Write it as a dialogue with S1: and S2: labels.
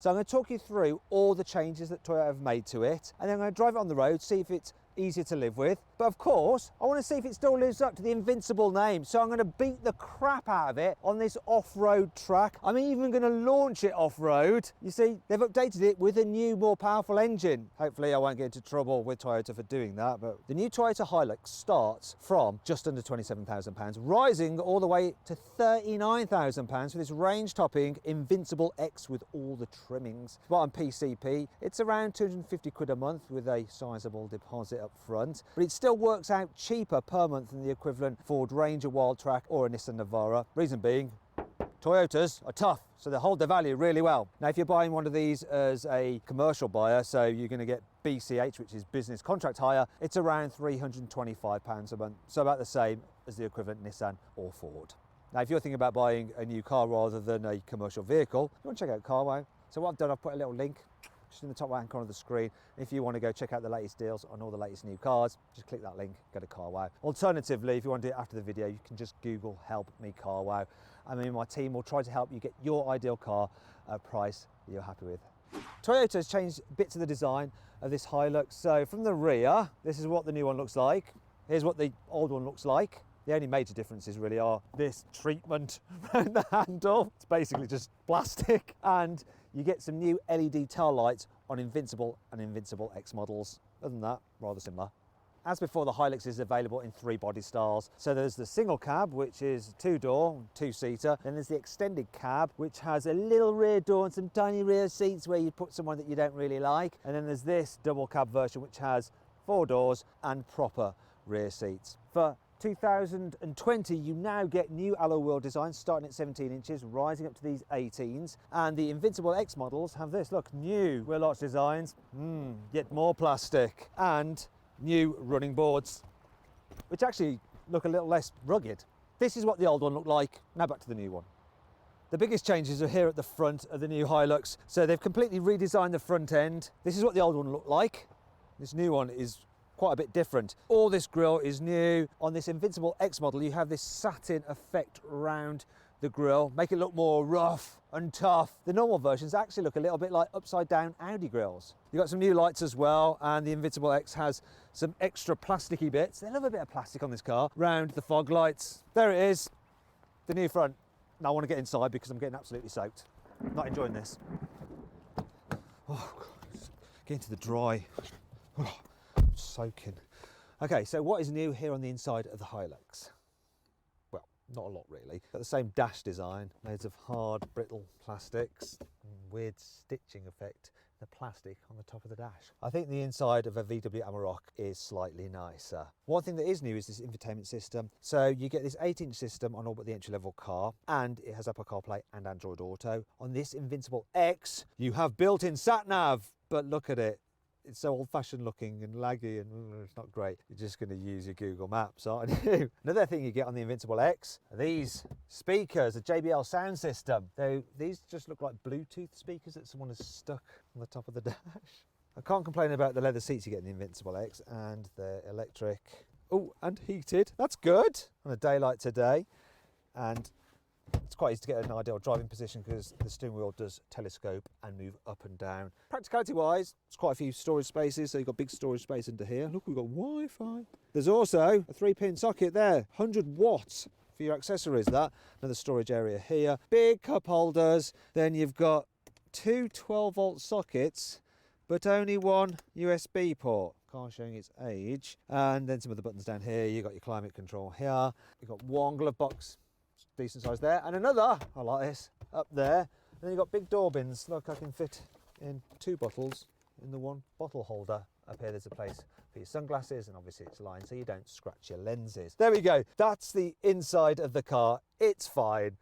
S1: So I'm going to talk you through all the changes that Toyota have made to it, and then I'm going to drive it on the road, see if it's easier to live with. But of course, I want to see if it still lives up to the Invincible name. So I'm going to beat the crap out of it on this off-road track. I'm even going to launch it off-road. You see, they've updated it with a new, more powerful engine. Hopefully I won't get into trouble with Toyota for doing that, but the new Toyota Hilux starts from just under £27,000, rising all the way to £39,000 for this range-topping Invincible X with all the trimmings. But on PCP, it's around 250 quid a month with a sizable deposit up front, but it still works out cheaper per month than the equivalent Ford Ranger Wildtrak or a Nissan Navara. Reason being, Toyotas are tough, so they hold their value really well. Now, if you're buying one of these as a commercial buyer, so you're going to get BCH, which is business contract hire, it's around £325 a month, so about the same as the equivalent Nissan or Ford. Now, if you're thinking about buying a new car rather than a commercial vehicle, you want to check out CarWow. So what I've done, I've put a little link just in the top right hand corner of the screen. If you want to go check out the latest deals on all the latest new cars, just click that link, go to CarWow. Alternatively, if you want to do it after the video, you can just Google help me CarWow. I mean, my team will try to help you get your ideal car at a price that you're happy with. Toyota has changed bits of the design of this Hilux. So from the rear, this is what the new one looks like. Here's what the old one looks like. The only major differences really are this treatment around the handle. It's basically just plastic, and you get some new LED tail lights on Invincible and Invincible X models. Other than that, rather similar. As before, the Hilux is available in 3 body styles. So there's the single cab, which is 2-door, 2-seater. Then there's the extended cab, which has a little rear door and some tiny rear seats where you put someone that you don't really like. And then there's this double cab version, which has 4 doors and proper rear seats. For 2020, you now get new alloy wheel designs starting at 17 inches, rising up to these 18s. And the Invincible X models have this, look, new wheel arch designs, yet more plastic, and new running boards, which actually look a little less rugged. This is what the old one looked like. Now back to the new one. The biggest changes are here at the front of the new Hilux. So they've completely redesigned the front end. This is what the old one looked like. This new one is quite a bit different. All this grille is new. On this Invincible X model, you have this satin effect around the grille, make it look more rough and tough. The normal versions actually look a little bit like upside down Audi grilles. You've got some new lights as well, and the Invincible X has some extra plasticky bits. They love a bit of plastic on this car, round the fog lights. There it is, the new front. Now I want to get inside because I'm getting absolutely soaked. Not enjoying this. Oh, God. Getting to the dry. Oh. Soaking. Okay, so what is new here on the inside of the Hilux? Well, not a lot really. Got the same dash design, made of hard, brittle plastics, weird stitching effect, the plastic on the top of the dash. I think the inside of a VW Amarok is slightly nicer. One thing that is new is this infotainment system. So you get this 8-inch system on all but the entry-level car, and it has Apple CarPlay and Android Auto. On this Invincible X, you have built-in sat-nav, but look at it. It's so old-fashioned looking and laggy, and it's not great. You're just going to use your Google Maps, aren't you? Another thing you get on the Invincible X are these speakers, a JBL sound system. Though these just look like Bluetooth speakers that someone has stuck on the top of the dash. I can't complain about the leather seats you get in the Invincible X, and they're electric. Oh, and heated. That's good on a day like today. And it's quite easy to get an ideal driving position because the steering wheel does telescope and move up and down. Practicality wise, there's quite a few storage spaces, so you've got big storage space under here. Look, we've got Wi-Fi. There's also a 3-pin socket there, 100 watts for your accessories. That another storage area here, big cup holders. Then you've got 2 12-volt sockets, but only one USB port. Car showing its age. And then some of the buttons down here. You've got your climate control here. You've got one glove box, decent size there, and another, I like this, up there. And then you've got big door bins. Look, I can fit in 2 bottles in the one bottle holder. Up here there's a place for your sunglasses, and obviously it's lined so you don't scratch your lenses. There we go. That's the inside of the car. It's fine.